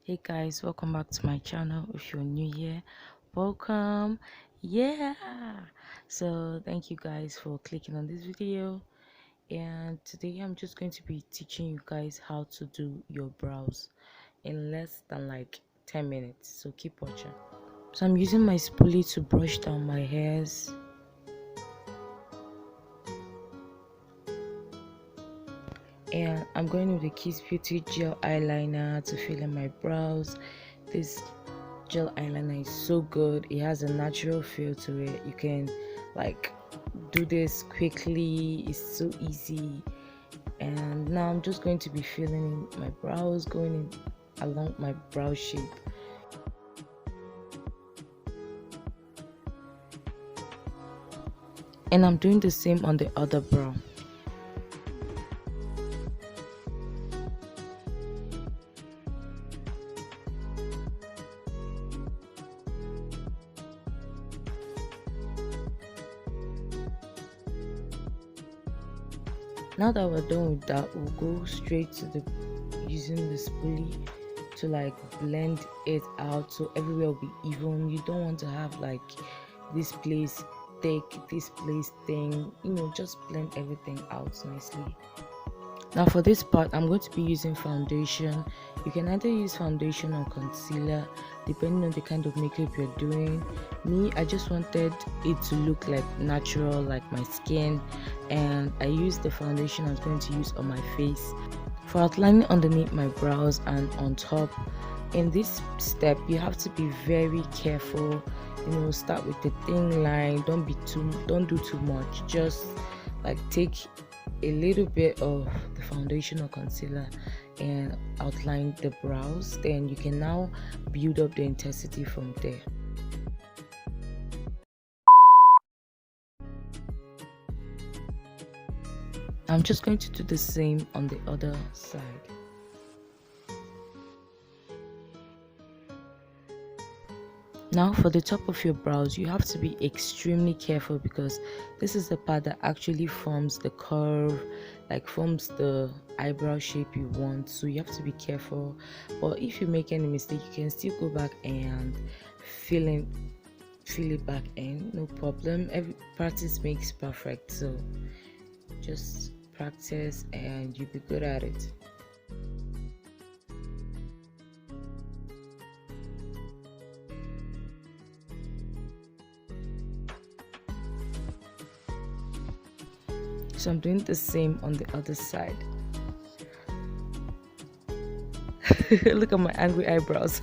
Hey guys, welcome back to my channel. If you're new here, welcome. Yeah, so thank you guys for clicking on this video, and today I'm just going to be teaching you guys how to do your brows in less than like 10 minutes, so keep watching. So I'm using my spoolie to brush down my hairs. And I'm going with the Kiss Beauty gel eyeliner to fill in my brows. This gel eyeliner is so good. It has a natural feel to it. You can like do this quickly. It's so easy. And now I'm just going to be filling in my brows, going in along my brow shape. And I'm doing the same on the other brow. Now that we're done with that, we'll go straight to the using the spoolie to like blend it out so everywhere will be even. You don't want to have like this place thick, this place thin, just blend everything out nicely. Now for this part, I'm going to be using foundation. You can either use foundation or concealer depending on the kind of makeup you're doing. Me, I just wanted it to look like natural, like my skin, and I used the foundation I was going to use on my face. For outlining underneath my brows and on top, in this step you have to be very careful. Start with the thin line. Don't do too much. Just like take a little bit of the foundation or concealer and outline the brows. Then you can now build up the intensity from there. I'm just going to do the same on the other side. Now for the top of your brows, you have to be extremely careful because this is the part that actually forms the curve, like forms the eyebrow shape you want. So you have to be careful. But if you make any mistake, you can still go back and fill it back in, no problem. Every practice makes perfect, so just practice and you'll be good at it. So I'm doing the same on the other side. Look at my angry eyebrows.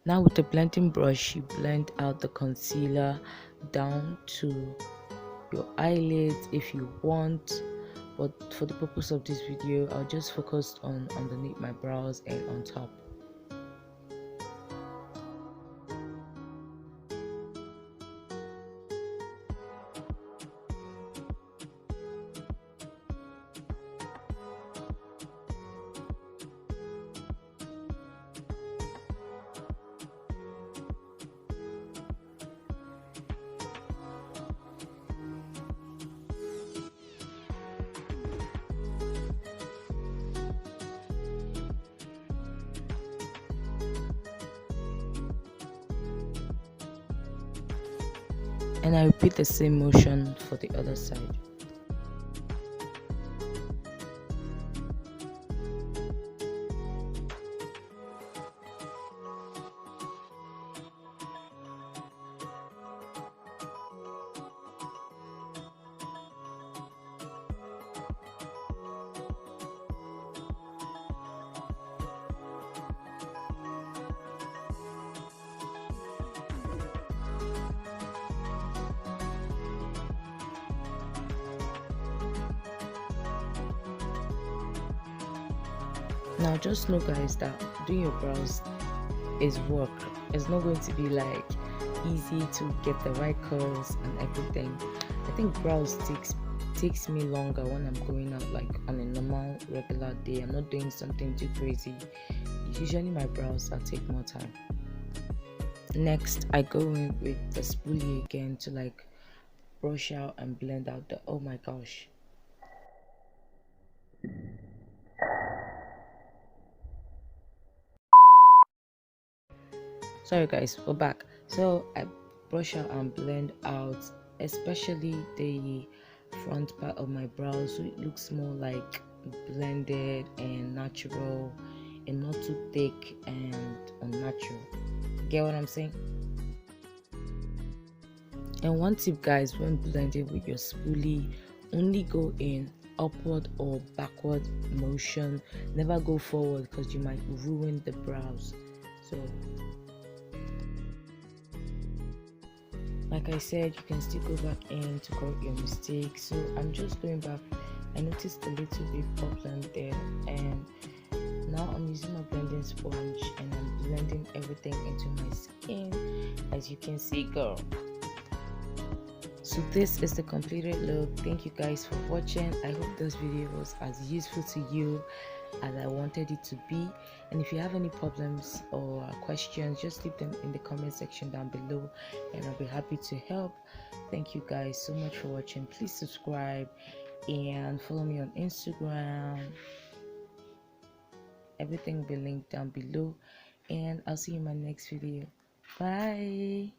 Now with the blending brush, you blend out the concealer down to your eyelids if you want, but for the purpose of this video, I'll just focus on underneath my brows and on top. And I repeat the same motion for the other side. Now just know guys that doing your brows is work. It's not going to be like easy to get the right curls and everything. I think brows takes me longer when I'm going out like on a normal regular day. I'm not doing something too crazy. Usually my brows will take more time. Next, I go in with the spoolie again to like brush out and blend out the, oh my gosh. Sorry guys, we're back. So I brush out and blend out especially the front part of my brows so it looks more like blended and natural and not too thick and unnatural. Get what I'm saying? And one tip guys, when blending with your spoolie, only go in upward or backward motion. Never go forward because you might ruin the brows. So like I said, you can still go back in to correct your mistakes. So I'm just going back. I noticed a little bit problem there, and now I'm using my blending sponge and I'm blending everything into my skin, as you can see, girl. So this is the completed look. Thank you guys for watching. I hope this video was as useful to you as I wanted it to be. And if you have any problems or questions, just leave them in the comment section down below and I'll be happy to help. Thank you guys so much for watching. Please subscribe and follow me on Instagram. Everything will be linked down below, and I'll see you in my next video. Bye.